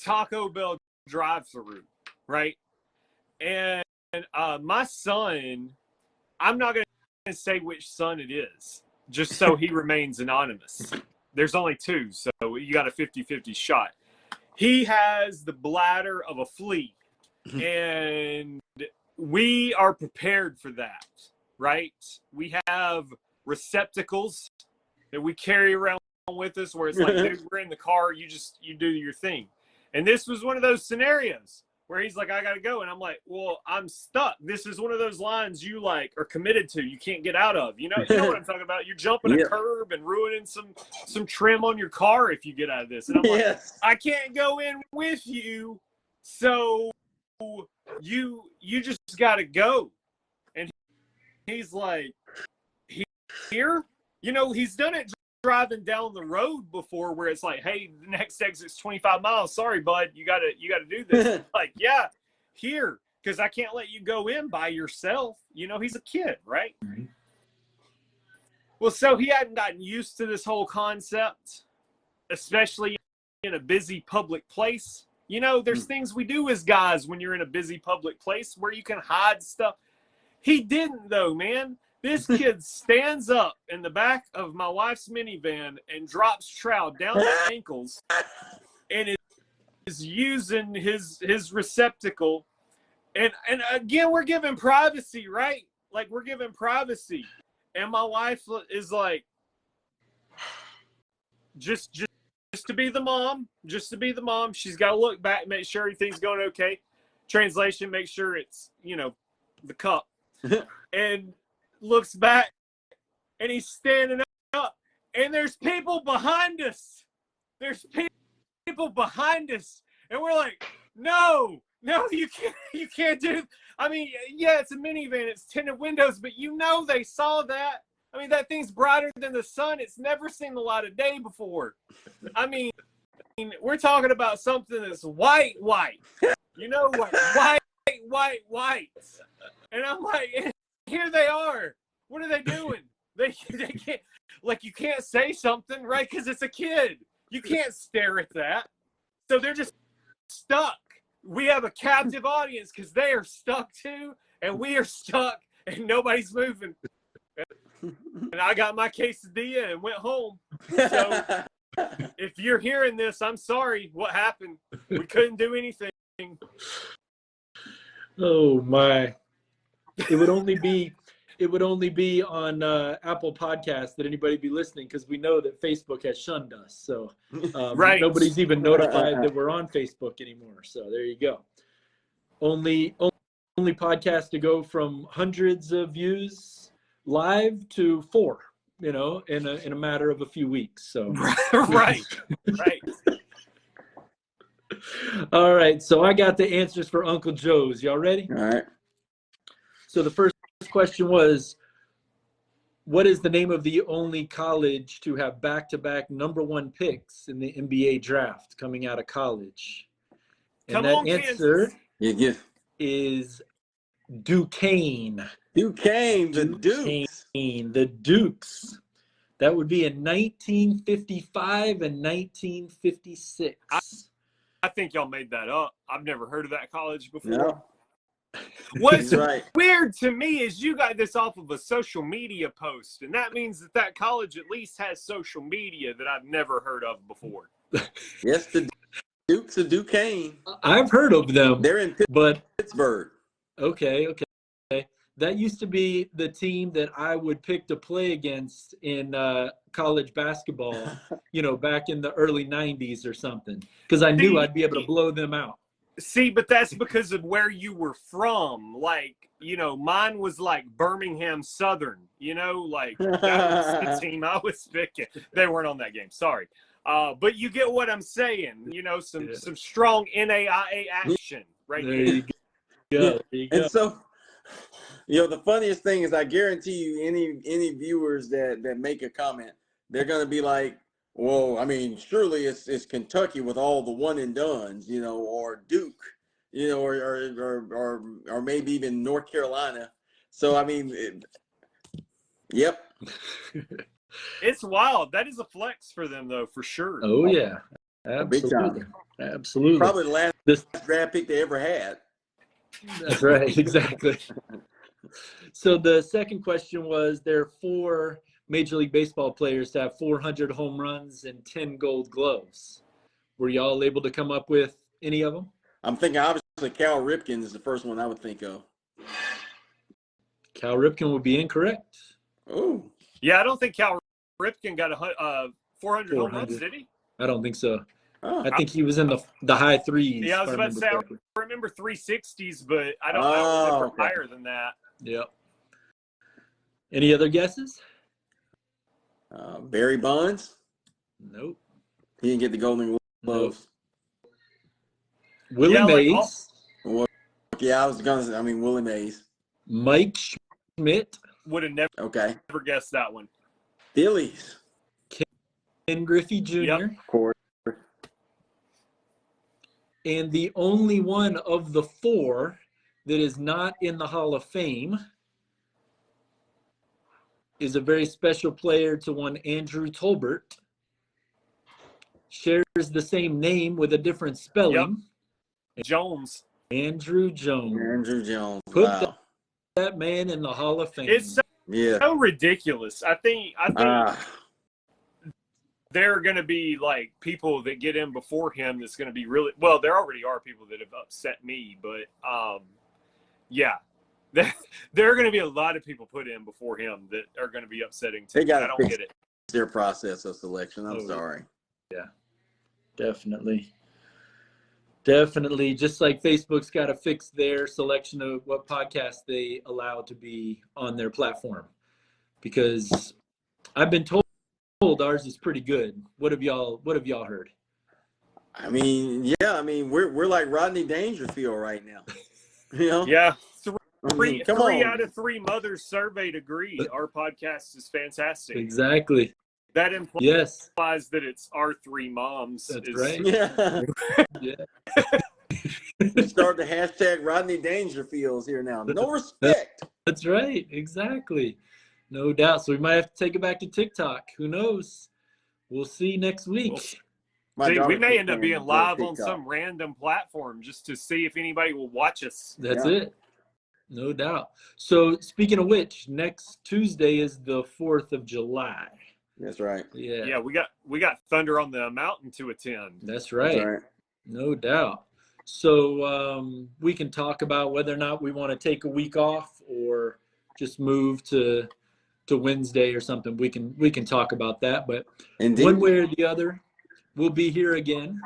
Taco Bell drive-thru, right? And my son, I'm not going to say which son it is, just so he remains anonymous. There's only two, so you got a 50-50 shot. He has the bladder of a flea, and we are prepared for that, right? We have receptacles that we carry around with us where it's like, dude, we're in the car, you do your thing. And this was one of those scenarios where he's like, I gotta go. And I'm like, well, I'm stuck. This is one of those lines you like are committed to, you can't get out of. You know what I'm talking about? You're jumping a curb and ruining some trim on your car if you get out of this. And I'm like, I can't go in with you, so you just gotta go. And he's like, here? You know, he's done it driving down the road before where it's like, hey, the next exit's 25 miles. Sorry, bud, you gotta do this. Like, yeah, here, because I can't let you go in by yourself. You know, he's a kid, right? Mm-hmm. Well, so he hadn't gotten used to this whole concept, especially in a busy public place. You know, there's things we do as guys when you're in a busy public place where you can hide stuff. He didn't, though, man. This kid stands up in the back of my wife's minivan and drops trout down to ankles and is using his receptacle. And again, we're giving privacy, right? Like, we're giving privacy. And my wife is like, just to be the mom, she's got to look back, make sure everything's going okay. Translation, make sure it's, you know, the cup. And looks back, and he's standing up, and there's people behind us. People behind us, and we're like, no, you can't do. I mean, yeah, it's a minivan, it's tinted windows, but you know they saw that. I mean, that thing's brighter than the sun. It's never seen the light of day before. I mean, we're talking about something that's white. You know what? White. And I'm like, here they are. What are they doing? They can't, like, you can't say something, right? Because it's a kid. You can't stare at that. So they're just stuck. We have a captive audience because they are stuck too, and we are stuck, and nobody's moving. And I got my quesadilla and went home. So if you're hearing this, I'm sorry. What happened? We couldn't do anything.
Oh my! It would only be on Apple Podcasts that anybody be listening, because we know that Facebook has shunned us. So
right.
Nobody's even notified that we're on Facebook anymore. So there you go. Only podcast to go from hundreds of views live to 4, you know, in a matter of a few weeks. So
right.
All right. So I got the answers for Uncle Joe's. Y'all ready?
All right.
So the first question was, what is the name of the only college to have back-to-back #1 picks in the NBA draft coming out of college? And that answer is Duquesne. The Dukes. That would be in 1955 and 1956.
I think y'all made that up. I've never heard of that college before.
No.
What's weird to me is you got this off of a social media post, and that means that college at least has social media that I've never heard of before.
Yes, the Dukes of Duquesne.
I've heard of them.
They're in Pittsburgh.
Okay. that used to be the team that I would pick to play against in college basketball, back in the early 90s or something, because I knew I'd be able to blow them out.
See, but that's because of where you were from. Like, mine was like Birmingham Southern, like that was the team I was picking. They weren't on that game. Sorry. But you get what I'm saying, some strong NAIA action right
there.
there.
You go. There you go.
And so, the funniest thing is I guarantee you any viewers that make a comment, they're going to be like, well, I mean, surely it's Kentucky with all the one and dones, or Duke, or maybe even North Carolina. So, I mean, yep.
It's wild. That is a flex for them, though, for sure.
Oh, yeah. Absolutely. Absolutely.
Probably the last draft pick they ever had.
That's right. Exactly. So the second question was, there are 4 Major League Baseball players to have 400 home runs and 10 gold gloves. Were y'all able to come up with any of them?
I'm thinking, obviously, Cal Ripken is the first one I would think of.
Cal Ripken would be incorrect.
Oh.
Yeah, I don't think Cal Ripken got 400 home runs, did he?
I don't think so.
Oh.
I think he was in the high 3s.
Yeah, I was about to say, I remember 360s, but I don't remember higher than that.
Yep. Any other guesses?
Barry Bonds?
Nope.
He didn't get the Golden Gloves.
Nope. Willie Mays.
I was going to say, Willie Mays.
Mike Schmidt.
Would have never guessed that one.
Phillies.
Ken Griffey Jr.
Yep. Of course.
And the only one of the 4 that is not in the Hall of Fame is a very special player to one Andrew Tolbert. Shares the same name with a different spelling.
Yep. Jones.
Andrew Jones.
Andrew Jones.
Put that man in the Hall of Fame.
It's so ridiculous. I think there are going to be like people that get in before him that's going to be really – well, there already are people that have upset me, but yeah. There are going to be a lot of people put in before him that are going to be upsetting too. I don't get it.
Their process of selection. I'm sorry.
Yeah, definitely. Definitely. Just like Facebook's got to fix their selection of what podcasts they allow to be on their platform, because I've been told ours is pretty good. What have y'all heard?
We're like Rodney Dangerfield right now.
Yeah. Three out of 3 mothers surveyed agree our podcast is fantastic.
Exactly.
That implies that it's our 3 moms.
That's right.
Yeah.
Yeah.
We start the hashtag Rodney Dangerfields here now. No respect.
That's right. Exactly. No doubt. So we might have to take it back to TikTok. Who knows? We'll see next week.
We may end up being live on some random platform just to see if anybody will watch us.
That's it. No doubt. So speaking of which, next Tuesday is the 4th of July.
That's right.
Yeah. Yeah, we got Thunder on the Mountain to attend.
That's right. No doubt. So we can talk about whether or not we want to take a week off or just move to Wednesday or something. We can talk about that. But one way or the other, we'll be here again,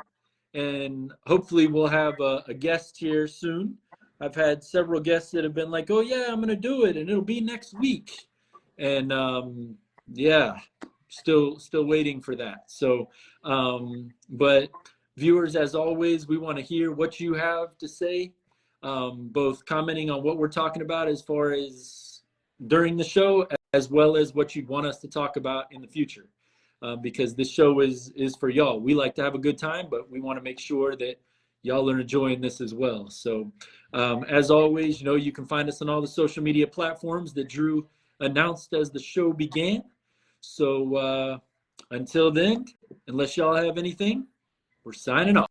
and hopefully we'll have a guest here soon. I've had several guests that have been like, "Oh yeah, I'm gonna do it, and it'll be next week," and still waiting for that. So, but viewers, as always, we want to hear what you have to say, both commenting on what we're talking about as far as during the show, as well as what you'd want us to talk about in the future, because this show is for y'all. We like to have a good time, but we want to make sure that y'all are enjoying this as well. So as always, you can find us on all the social media platforms that Drew announced as the show began. So until then, unless y'all have anything, we're signing off.